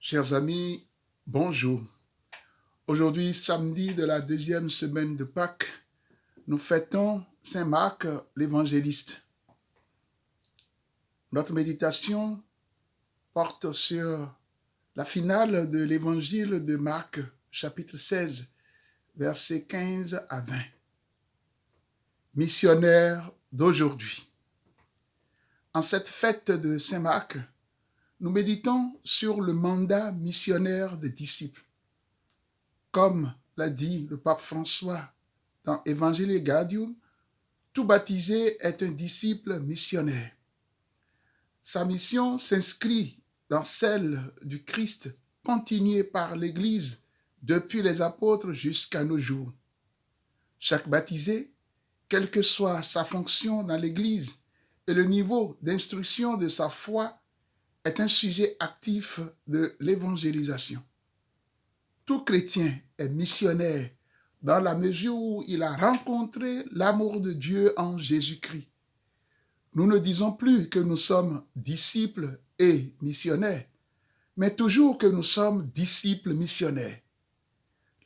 Chers amis, bonjour. Aujourd'hui, samedi de la deuxième semaine de Pâques, nous fêtons Saint Marc l'évangéliste. Notre méditation porte sur la finale de l'évangile de Marc, chapitre 16, versets 15 à 20. Missionnaire d'aujourd'hui. En cette fête de Saint Marc, nous méditons sur le mandat missionnaire des disciples. Comme l'a dit le pape François dans Evangelii Gaudium, tout baptisé est un disciple missionnaire. Sa mission s'inscrit dans celle du Christ, continuée par l'Église depuis les apôtres jusqu'à nos jours. Chaque baptisé, quelle que soit sa fonction dans l'Église et le niveau d'instruction de sa foi, est un sujet actif de l'évangélisation. Tout chrétien est missionnaire dans la mesure où il a rencontré l'amour de Dieu en Jésus-Christ. Nous ne disons plus que nous sommes disciples et missionnaires, mais toujours que nous sommes disciples missionnaires.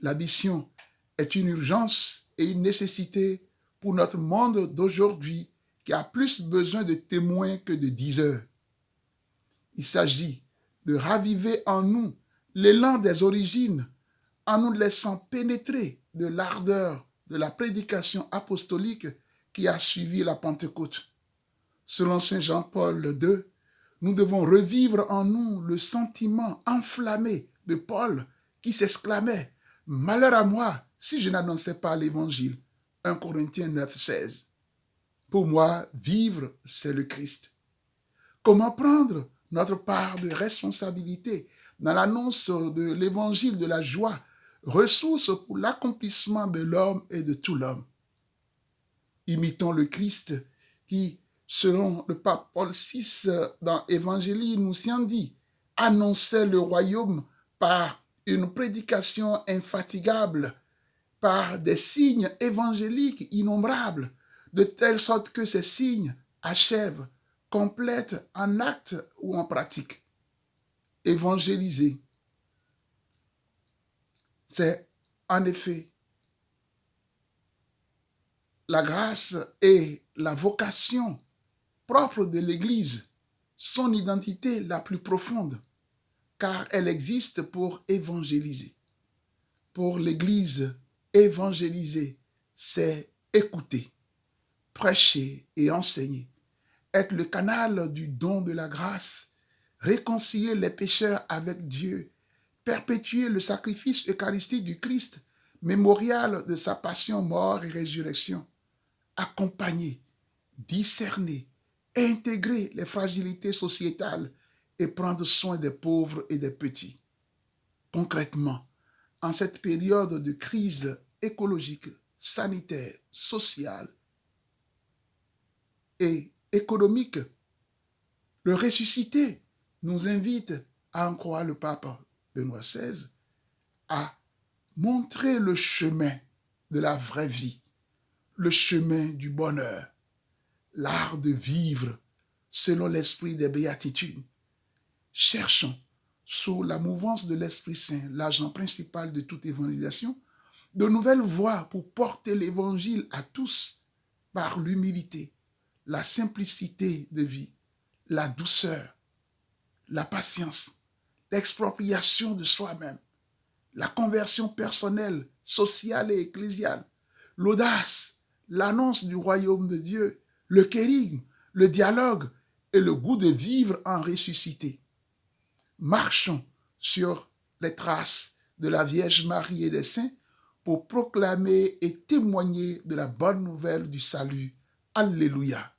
La mission est une urgence et une nécessité pour notre monde d'aujourd'hui qui a plus besoin de témoins que de diseurs. Il s'agit de raviver en nous l'élan des origines en nous laissant pénétrer de l'ardeur de la prédication apostolique qui a suivi la Pentecôte. Selon saint Jean-Paul II, nous devons revivre en nous le sentiment enflammé de Paul qui s'exclamait « Malheur à moi si je n'annonçais pas l'évangile » 1 Corinthiens 9, 16. Pour moi, vivre, c'est le Christ. Comment prendre notre part de responsabilité dans l'annonce de l'évangile de la joie, ressource pour l'accomplissement de l'homme et de tout l'homme. Imitons le Christ qui, selon le pape Paul VI dans Evangelii Nuntiandi, annonçait le royaume par une prédication infatigable, par des signes évangéliques innombrables, de telle sorte que ces signes achèvent, complètent en acte ou en pratique. Évangéliser, c'est en effet la grâce et la vocation propre de l'Église, son identité la plus profonde, car elle existe pour évangéliser. Pour l'Église, évangéliser, c'est écouter, prêcher et enseigner, être le canal du don de la grâce, réconcilier les pécheurs avec Dieu, perpétuer le sacrifice eucharistique du Christ, mémorial de sa passion, mort et résurrection, accompagner, discerner, intégrer les fragilités sociétales et prendre soin des pauvres et des petits. Concrètement, en cette période de crise écologique, sanitaire, sociale et économique, le ressuscité nous invite, à en croire le pape Benoît XVI, à montrer le chemin de la vraie vie, le chemin du bonheur, l'art de vivre selon l'esprit des béatitudes. Cherchons, sous la mouvance de l'Esprit Saint, l'agent principal de toute évangélisation, de nouvelles voies pour porter l'évangile à tous par l'humilité, la simplicité de vie, la douceur, la patience, l'expropriation de soi-même, la conversion personnelle, sociale et ecclésiale, l'audace, l'annonce du royaume de Dieu, le kérigme, le dialogue et le goût de vivre en ressuscité. Marchons sur les traces de la Vierge Marie et des saints pour proclamer et témoigner de la bonne nouvelle du salut. Alléluia.